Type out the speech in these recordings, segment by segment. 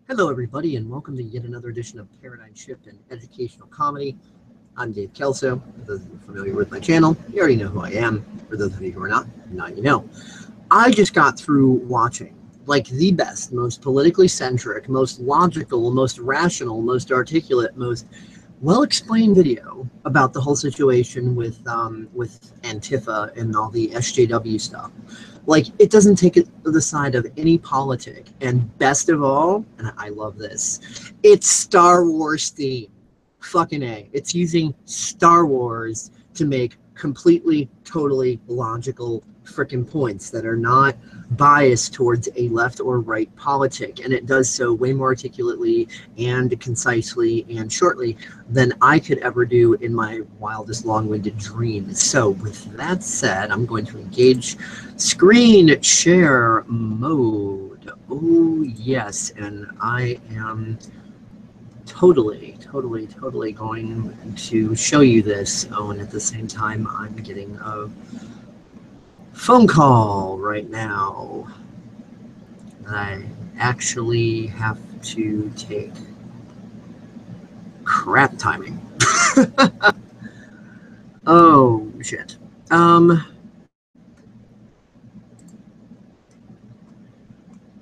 Hello, everybody, and welcome to yet another edition of Paradigm Shift in Educational Comedy. I'm Dave Kelso. For those of you familiar with my channel, you already know who I am. For those of you who are not, now you know. I just got through watching, like, the best, most politically centric, most logical, most rational, most articulate, most well-explained video about the whole situation with Antifa and all the SJW stuff. Like, it doesn't take the side of any politic, and best of all, and I love this, it's Star Wars themed. Fucking A. It's using Star Wars to make completely, totally logical frickin' points that are not biased towards a left or right politic, and it does so way more articulately and concisely and shortly than I could ever do in my wildest long-winded dreams. So with that said, I'm going to engage screen share mode. Oh yes, and I am totally going to show you this. Oh, and at the same time I'm getting a phone call right now that I actually have to take. Crap timing. Oh shit.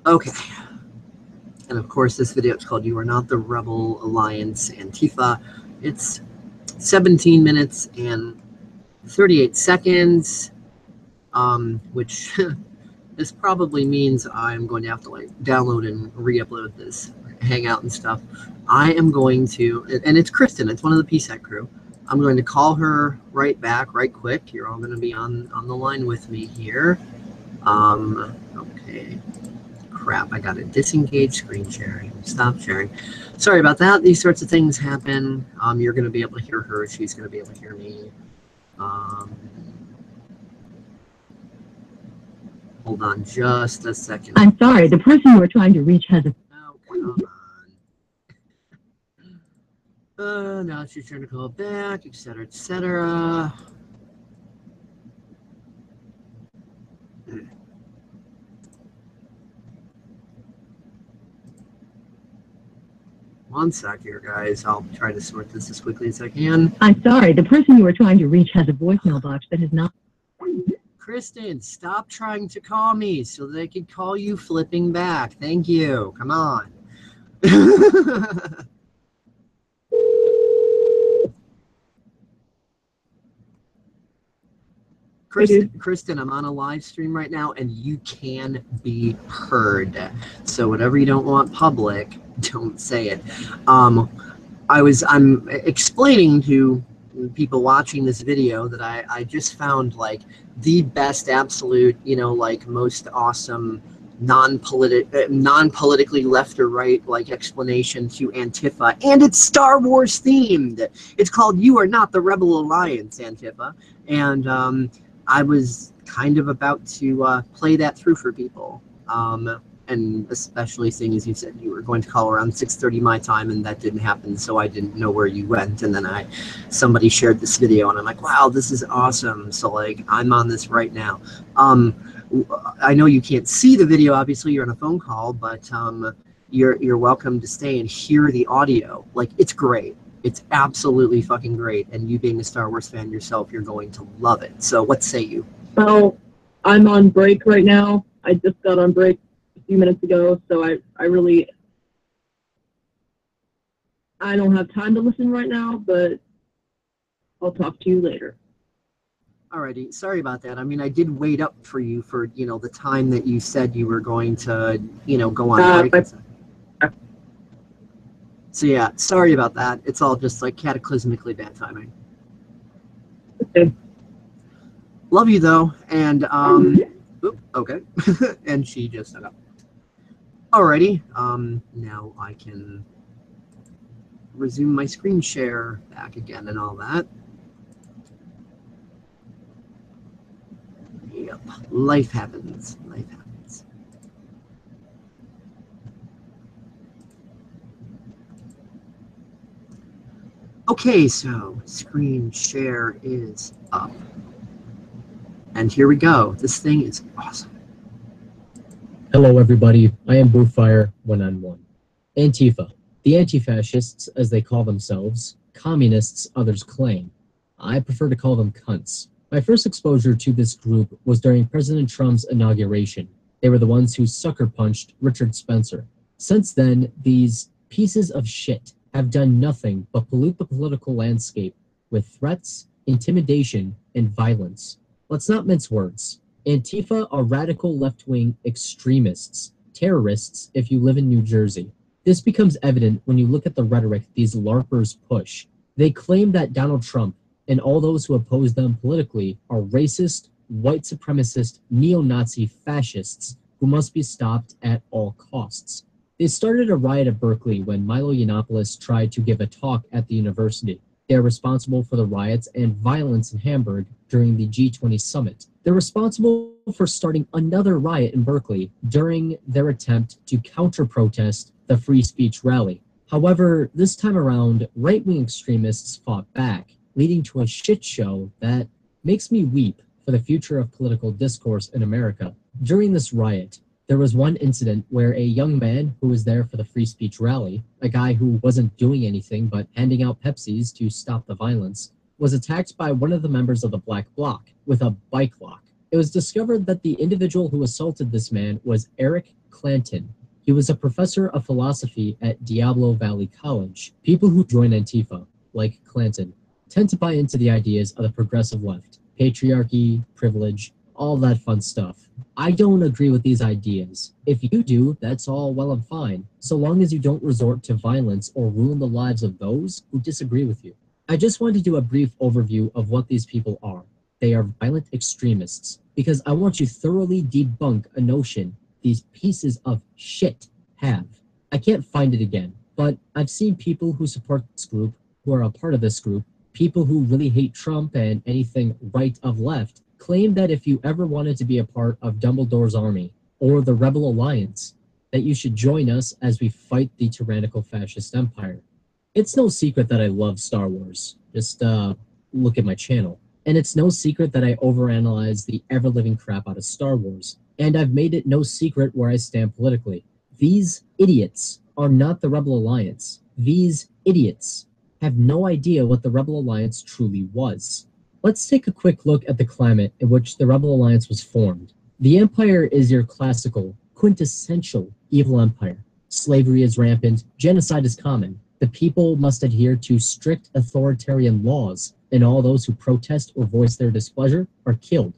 Okay. And of course this video is called You Are Not the Rebel Alliance Antifa. It's 17 minutes and 38 seconds. Which this probably means I'm going to have to like download and re-upload this Hangout and stuff. I am going to, and it's Kristen, it's one of the PSEC crew. I'm going to call her right back, right quick. You're all going to be on the line with me here. Okay. Crap, I got to disengage screen sharing. Stop sharing. Sorry about that. These sorts of things happen. You're going to be able to hear her. She's going to be able to hear me. Hold on just a second. I'm sorry, the person you were trying to reach has a... Oh, come on. Now it's your turn to call back, etc., etc. One sec here, guys. I'll try to sort this as quickly as I can. I'm sorry, the person you were trying to reach has a voicemail box that is not... Kristen, stop trying to call me so they can call you flipping back. Thank you. Come on. Kristen, I'm on a live stream right now, and you can be heard. So whatever you don't want public, don't say it. I'm explaining to people watching this video that I just found like the best absolute, you know, like most awesome non-politically left or right like explanation to Antifa, and it's Star Wars themed. It's called You Are Not the Rebel Alliance Antifa, and I was kind of about to play that through for people, and especially seeing as you said you were going to call around 6:30 my time, and that didn't happen, so I didn't know where you went. And then somebody shared this video, and I'm like, wow, this is awesome. So like, I'm on this right now. I know you can't see the video, obviously you're on a phone call, but you're welcome to stay and hear the audio. Like, it's great. It's absolutely fucking great. And you being a Star Wars fan yourself, you're going to love it. So what say you? Well, I'm on break right now. I just got on break a few minutes ago, so I don't have time to listen right now, but I'll talk to you later. Alrighty, sorry about that. I mean, I did wait up for you for, you know, the time that you said you were going to, you know, go on break. So yeah, sorry about that. It's all just like cataclysmically bad timing. Okay. Love you though, and okay. And she just hung up. Alrighty, now I can resume my screen share back again and all that. Yep, life happens. Life happens. Okay, so screen share is up. And here we go. This thing is awesome. Hello, everybody. I am Boothfire 191. Antifa. The anti-fascists, as they call themselves, communists others claim. I prefer to call them cunts. My first exposure to this group was during President Trump's inauguration. They were the ones who sucker punched Richard Spencer. Since then, these pieces of shit have done nothing but pollute the political landscape with threats, intimidation, and violence. Let's not mince words. Antifa are radical left-wing extremists, terrorists if you live in New Jersey. This becomes evident when you look at the rhetoric these LARPers push. They claim that Donald Trump and all those who oppose them politically are racist, white supremacist, neo-Nazi fascists who must be stopped at all costs. They started a riot at Berkeley when Milo Yiannopoulos tried to give a talk at the university. They are responsible for the riots and violence in Hamburg during the G20 summit. They're responsible for starting another riot in Berkeley during their attempt to counter-protest the free speech rally. However, this time around, right-wing extremists fought back, leading to a shit show that makes me weep for the future of political discourse in America. During this riot, there was one incident where a young man who was there for the free speech rally, a guy who wasn't doing anything but handing out Pepsis to stop the violence, was attacked by one of the members of the Black Bloc with a bike lock. It was discovered that the individual who assaulted this man was Eric Clanton. He was a professor of philosophy at Diablo Valley College. People who join Antifa, like Clanton, tend to buy into the ideas of the progressive left, patriarchy, privilege, all that fun stuff. I don't agree with these ideas. If you do, that's all well and fine, so long as you don't resort to violence or ruin the lives of those who disagree with you. I just want to do a brief overview of what these people are. They are violent extremists, because I want to thoroughly debunk a notion these pieces of shit have. I can't find it again, but I've seen people who support this group, who are a part of this group, people who really hate Trump and anything right of left, claim that if you ever wanted to be a part of Dumbledore's army or the Rebel Alliance, that you should join us as we fight the tyrannical fascist empire. It's no secret that I love Star Wars. Just look at my channel. And it's no secret that I overanalyze the ever-living crap out of Star Wars. And I've made it no secret where I stand politically. These idiots are not the Rebel Alliance. These idiots have no idea what the Rebel Alliance truly was. Let's take a quick look at the climate in which the Rebel Alliance was formed. The Empire is your classical, quintessential evil empire. Slavery is rampant, genocide is common. The people must adhere to strict authoritarian laws, and all those who protest or voice their displeasure are killed.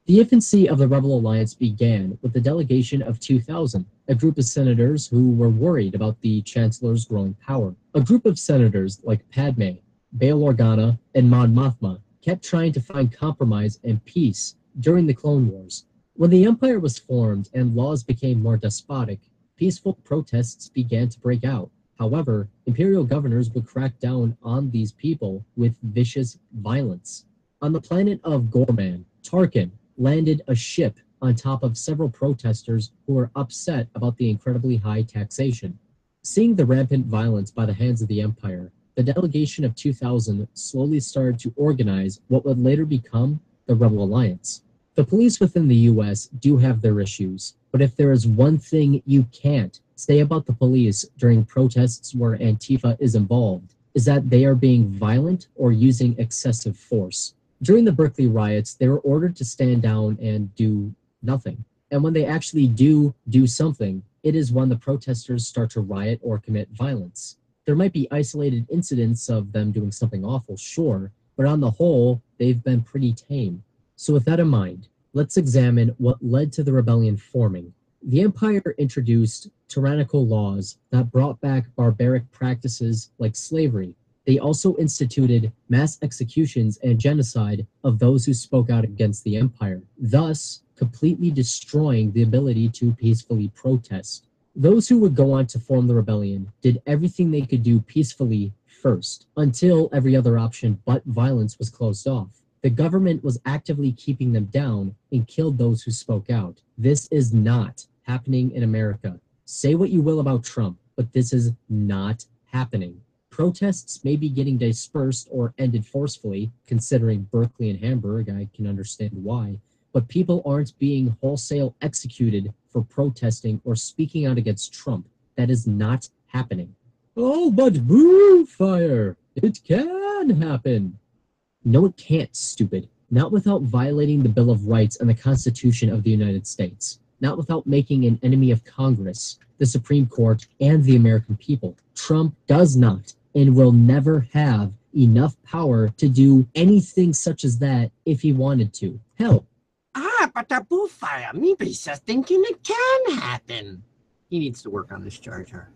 The infancy of the Rebel Alliance began with the delegation of 2000, a group of senators who were worried about the Chancellor's growing power. A group of senators like Padme, Bail Organa, and Mon Mothma kept trying to find compromise and peace during the Clone Wars. When the Empire was formed and laws became more despotic, peaceful protests began to break out. However, imperial governors would crack down on these people with vicious violence. On the planet of Gorman, Tarkin landed a ship on top of several protesters who were upset about the incredibly high taxation. Seeing the rampant violence by the hands of the Empire, the delegation of 2000 slowly started to organize what would later become the Rebel Alliance. The police within the US do have their issues, but if there is one thing you can't say about the police during protests where Antifa is involved, is that they are being violent or using excessive force. During the Berkeley riots, they were ordered to stand down and do nothing. And when they actually do something, it is when the protesters start to riot or commit violence. There might be isolated incidents of them doing something awful, sure, but on the whole, they've been pretty tame. So with that in mind, let's examine what led to the rebellion forming. The Empire introduced tyrannical laws that brought back barbaric practices like slavery. They also instituted mass executions and genocide of those who spoke out against the Empire, thus completely destroying the ability to peacefully protest. Those who would go on to form the rebellion did everything they could do peacefully first, until every other option but violence was closed off. The government was actively keeping them down and killed those who spoke out. This is not happening in America. Say what you will about Trump, but this is not happening. Protests may be getting dispersed or ended forcefully, considering Berkeley and Hamburg, I can understand why, but people aren't being wholesale executed for protesting or speaking out against Trump. That is not happening. Oh, but boo, fire! It can happen! No, it can't, stupid. Not without violating the Bill of Rights and the Constitution of the United States. Not without making an enemy of Congress, the Supreme Court, and the American people. Trump does not and will never have enough power to do anything such as that if he wanted to. Hell. But the boo fire, me be just thinking it can happen. He needs to work on this charger.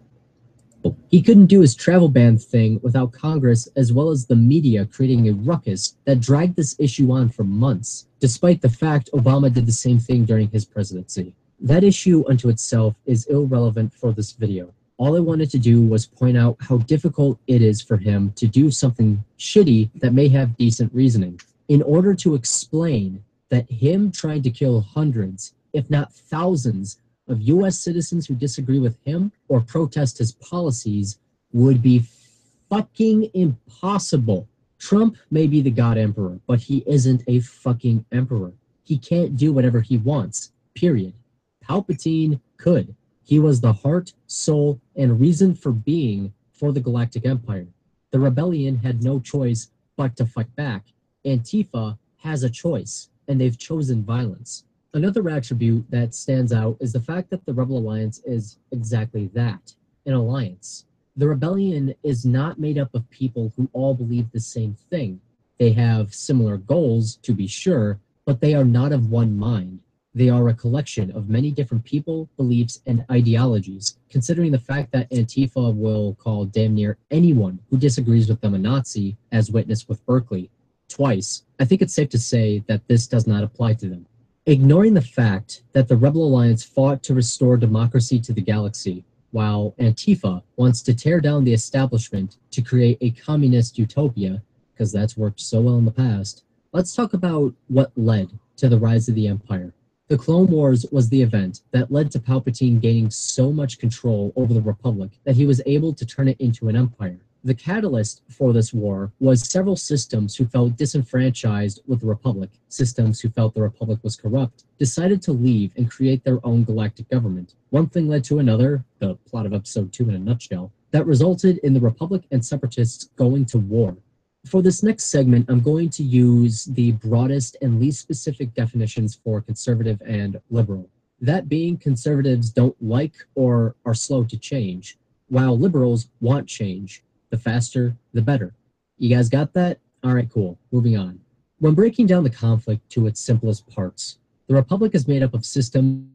He couldn't do his travel ban thing without Congress as well as the media creating a ruckus that dragged this issue on for months, despite the fact Obama did the same thing during his presidency. That issue unto itself is irrelevant for this video. All I wanted to do was point out how difficult it is for him to do something shitty that may have decent reasoning, in order to explain that him trying to kill hundreds, if not thousands, of U.S. citizens who disagree with him or protest his policies would be fucking impossible. Trump may be the God Emperor, but he isn't a fucking emperor. He can't do whatever he wants, period. Palpatine could. He was the heart, soul, and reason for being for the Galactic Empire. The rebellion had no choice but to fight back. Antifa has a choice, and they've chosen violence. Another attribute that stands out is the fact that the Rebel Alliance is exactly that, an alliance. The rebellion is not made up of people who all believe the same thing. They have similar goals, to be sure, but they are not of one mind. They are a collection of many different people, beliefs, and ideologies, considering the fact that Antifa will call damn near anyone who disagrees with them a Nazi, as witnessed with Berkeley, twice. I think it's safe to say that this does not apply to them. Ignoring the fact that the Rebel Alliance fought to restore democracy to the galaxy, while Antifa wants to tear down the establishment to create a communist utopia, because that's worked so well in the past, let's talk about what led to the rise of the Empire. The Clone Wars was the event that led to Palpatine gaining so much control over the Republic that he was able to turn it into an empire. The catalyst for this war was several systems who felt disenfranchised with the Republic, systems who felt the Republic was corrupt, decided to leave and create their own galactic government. One thing led to another, the plot of Episode 2 in a nutshell, that resulted in the Republic and Separatists going to war. For this next segment, I'm going to use the broadest and least specific definitions for conservative and liberal. That being, conservatives don't like or are slow to change, while liberals want change. The faster, the better. You guys got that? All right, cool. Moving on. When breaking down the conflict to its simplest parts, the Republic is made up of systems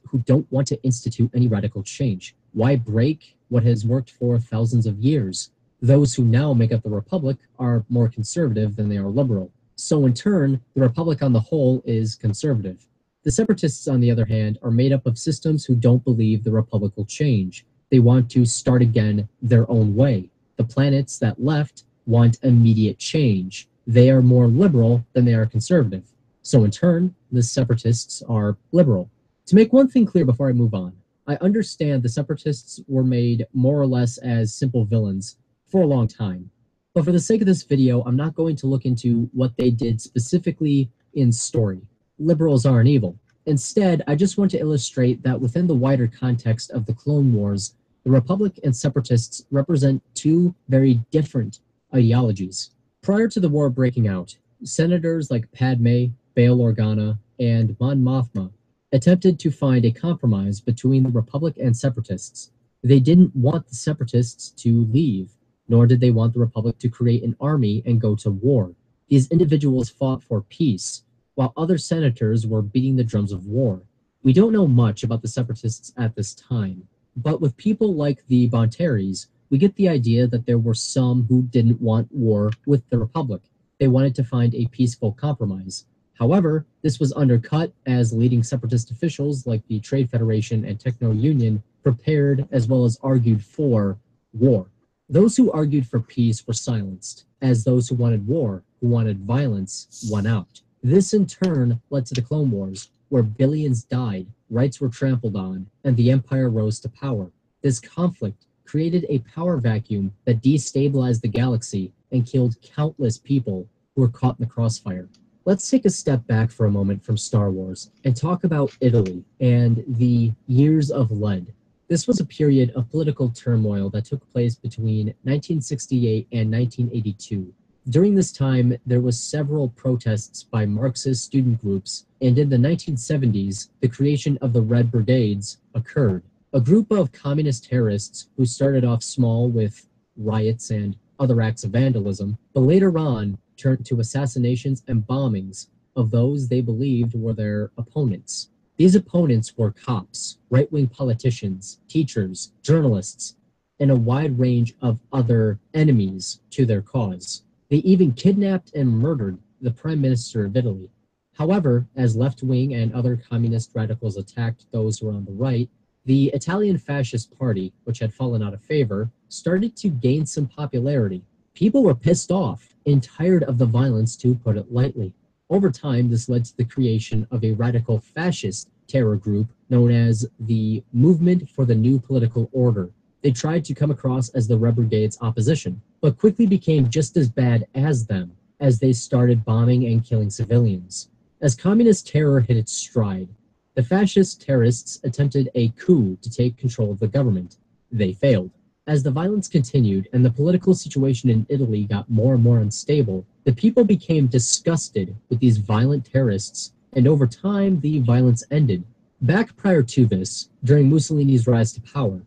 who don't want to institute any radical change. Why break what has worked for thousands of years? Those who now make up the Republic are more conservative than they are liberal. So in turn, the Republic on the whole is conservative. The Separatists, on the other hand, are made up of systems who don't believe the Republic will change. They want to start again their own way. The planets that left want immediate change. They are more liberal than they are conservative. So in turn, the Separatists are liberal. To make one thing clear before I move on, I understand the Separatists were made more or less as simple villains for a long time. But for the sake of this video, I'm not going to look into what they did specifically in story. Liberals aren't evil. Instead, I just want to illustrate that within the wider context of the Clone Wars, the Republic and Separatists represent two very different ideologies. Prior to the war breaking out, senators like Padme, Bail Organa, and Mon Mothma attempted to find a compromise between the Republic and Separatists. They didn't want the Separatists to leave, nor did they want the Republic to create an army and go to war. These individuals fought for peace, while other senators were beating the drums of war. We don't know much about the Separatists at this time, but with people like the Bontaries, we get the idea that there were some who didn't want war with the Republic. They wanted to find a peaceful compromise. However, this was undercut as leading Separatist officials like the Trade Federation and Techno Union prepared as well as argued for war. Those who argued for peace were silenced, as those who wanted war, who wanted violence, won out. This in turn led to the Clone Wars, where billions died, rights were trampled on, and the Empire rose to power. This conflict created a power vacuum that destabilized the galaxy and killed countless people who were caught in the crossfire. Let's take a step back for a moment from Star Wars and talk about Italy and the years of lead. This was a period of political turmoil that took place between 1968 and 1982. During this time, there was several protests by Marxist student groups, and in the 1970s, the creation of the Red Brigades occurred. A group of communist terrorists who started off small with riots and other acts of vandalism, but later on turned to assassinations and bombings of those they believed were their opponents. These opponents were cops, right-wing politicians, teachers, journalists, and a wide range of other enemies to their cause. They even kidnapped and murdered the Prime Minister of Italy. However, as left-wing and other communist radicals attacked those who were on the right, the Italian Fascist Party, which had fallen out of favor, started to gain some popularity. People were pissed off and tired of the violence, to put it lightly. Over time, this led to the creation of a radical fascist terror group known as the Movement for the New Political Order. They tried to come across as the Red Brigade's opposition, but quickly became just as bad as them as they started bombing and killing civilians. As communist terror hit its stride, the fascist terrorists attempted a coup to take control of the government. They failed. As the violence continued and the political situation in Italy got more and more unstable, the people became disgusted with these violent terrorists, and over time, the violence ended. Back prior to this, during Mussolini's rise to power,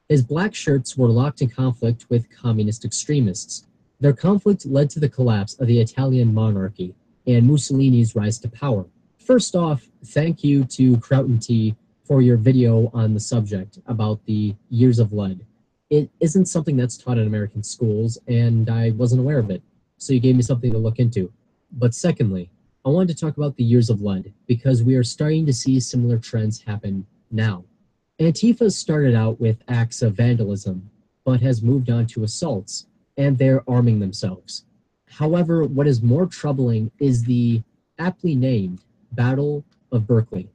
his black shirts were locked in conflict with communist extremists. Their conflict led to the collapse of the Italian monarchy and Mussolini's rise to power. First off, thank you to Kraut & T for your video on the subject about the years of lead. It isn't something that's taught in American schools, and I wasn't aware of it, so you gave me something to look into. But secondly, I wanted to talk about the years of lead, because we are starting to see similar trends happen now. Antifa started out with acts of vandalism, but has moved on to assaults, and they're arming themselves. However, what is more troubling is the aptly named Battle of Berkeley.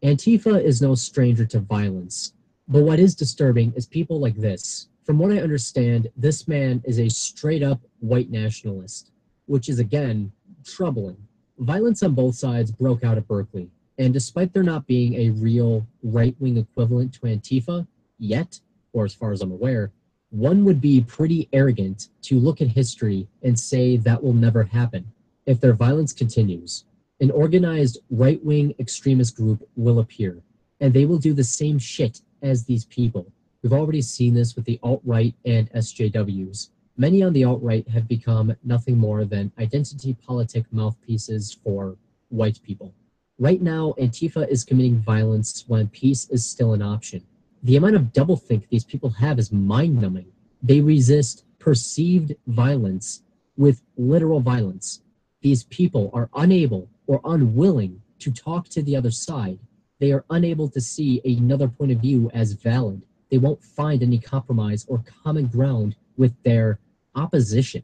Antifa is no stranger to violence, but what is disturbing is people like this. From what I understand, this man is a straight-up white nationalist, which is, again, troubling. Violence on both sides broke out at Berkeley, and despite there not being a real right-wing equivalent to Antifa yet, or as far as I'm aware, one would be pretty arrogant to look at history and say that will never happen. If their violence continues, an organized right-wing extremist group will appear, and they will do the same shit as these people. We've already seen this with the alt-right and SJWs. Many on the alt-right have become nothing more than identity politic mouthpieces for white people. Right now, Antifa is committing violence when peace is still an option. The amount of doublethink these people have is mind-numbing. They resist perceived violence with literal violence. These people are unable or unwilling to talk to the other side. They are unable to see another point of view as valid. They won't find any compromise or common ground with their opposition.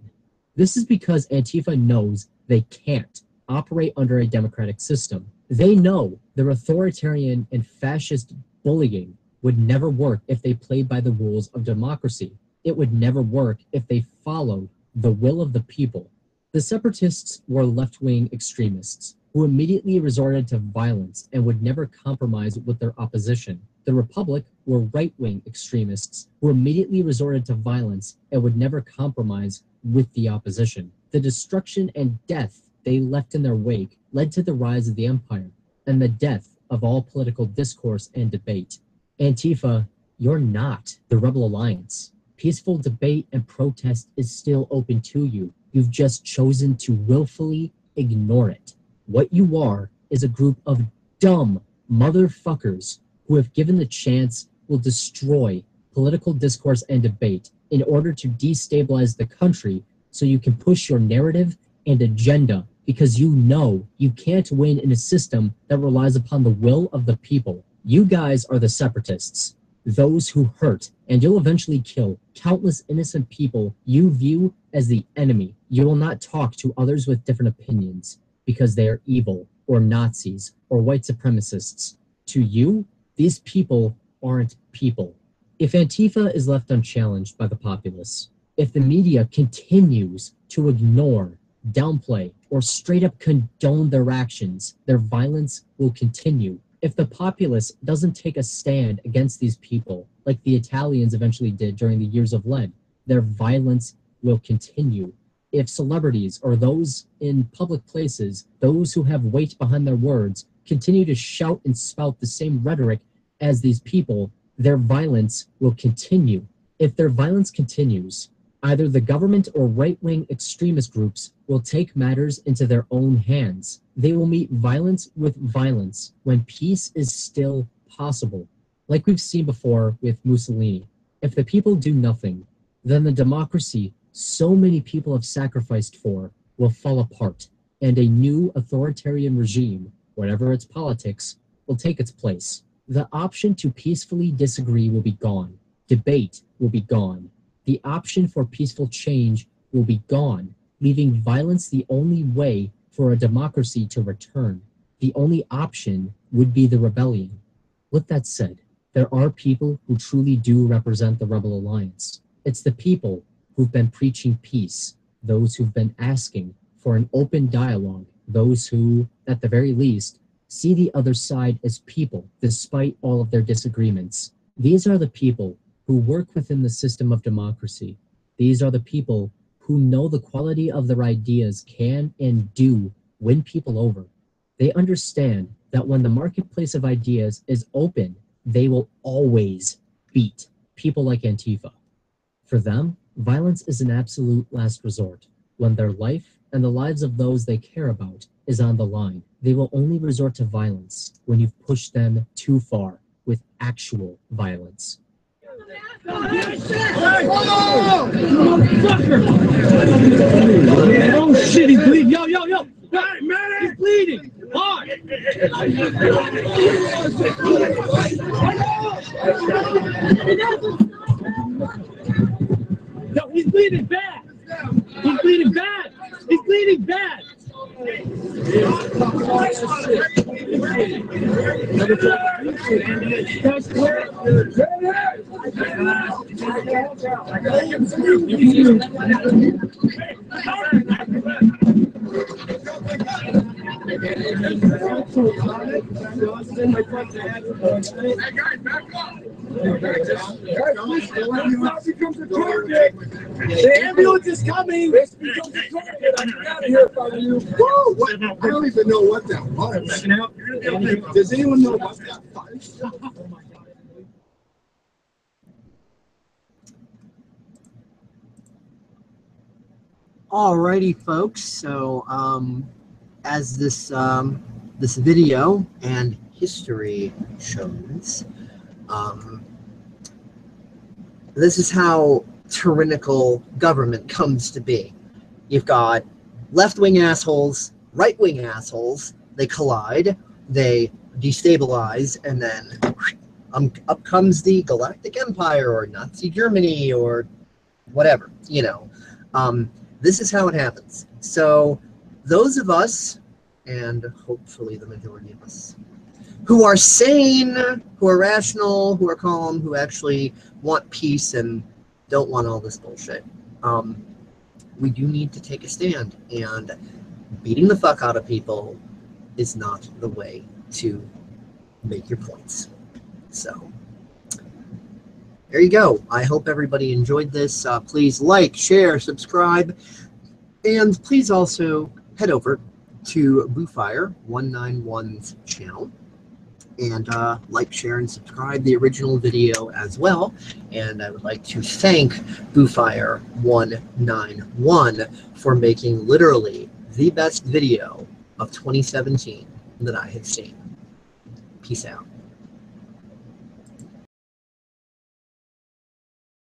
This is because Antifa knows they can't operate under a democratic system. They know their authoritarian and fascist bullying would never work if they played by the rules of democracy. It would never work if they followed the will of the people. The separatists were left-wing extremists who immediately resorted to violence and would never compromise with their opposition. The Republic were right-wing extremists who immediately resorted to violence and would never compromise with the opposition. The destruction and death they left in their wake led to the rise of the empire and the death of all political discourse and debate. Antifa, you're not the Rebel Alliance. Peaceful debate and protest is still open to you. You've just chosen to willfully ignore it. What you are is a group of dumb motherfuckers who, if given the chance, will destroy political discourse and debate in order to destabilize the country so you can push your narrative and agenda, because you know you can't win in a system that relies upon the will of the people. You guys are the separatists, those who hurt, and you'll eventually kill countless innocent people you view as the enemy. You will not talk to others with different opinions because they are evil or Nazis or white supremacists. To you, these people aren't people. If Antifa is left unchallenged by the populace, if the media continues to ignore, downplay, or straight up condone their actions, their violence will continue. If the populace doesn't take a stand against these people, like the Italians eventually did during the years of lead. Their violence will continue. If celebrities or those in public places, those who have weight behind their words, continue to shout and spout the same rhetoric as these people, their violence will continue. If their violence continues, either the government or right-wing extremist groups will take matters into their own hands. They will meet violence with violence when peace is still possible. Like we've seen before with Mussolini. If the people do nothing, then the democracy so many people have sacrificed for will fall apart, and a new authoritarian regime, whatever its politics, will take its place. The option to peacefully disagree will be gone. Debate will be gone. The option for peaceful change will be gone, leaving violence the only way for a democracy to return. The only option would be the rebellion. With that said, there are people who truly do represent the Rebel Alliance. It's the people who've been preaching peace, those who've been asking for an open dialogue, those who, at the very least, see the other side as people, despite all of their disagreements. These are the people who work within the system of democracy. These are the people who know the quality of their ideas can and do win people over. They understand that when the marketplace of ideas is open, they will always beat people like Antifa. For them, violence is an absolute last resort. When their life and the lives of those they care about is on the line, they will only resort to violence when you've pushed them too far with actual violence. Oh shit, he's bleeding. Yo. Man, he's bleeding. Hard. Yo, he's bleeding bad. He's bleeding bad. He's bleeding bad. The ambulance is coming. This becomes a target. I'm out of here if I were you. Woo! What? I don't even know what that was. Does anyone know what that was? Alrighty, folks. So, as this this video and history shows, this is how tyrannical government comes to be. You've got left-wing assholes, right-wing assholes. They collide, they destabilize, and then up comes the Galactic Empire or Nazi Germany or whatever, you know. This is how it happens. So those of us, and hopefully the majority of us, who are sane, who are rational, who are calm, who actually want peace and don't want all this bullshit, we do need to take a stand, and beating the fuck out of people is not the way to make your points. So there you go. I hope everybody enjoyed this. Please like, share, subscribe, and please also head over to Bluefire 191's channel and like, share, and subscribe the original video as well. And I would like to thank Bluefire 191 for making literally the best video of 2017 that I have seen. Peace out.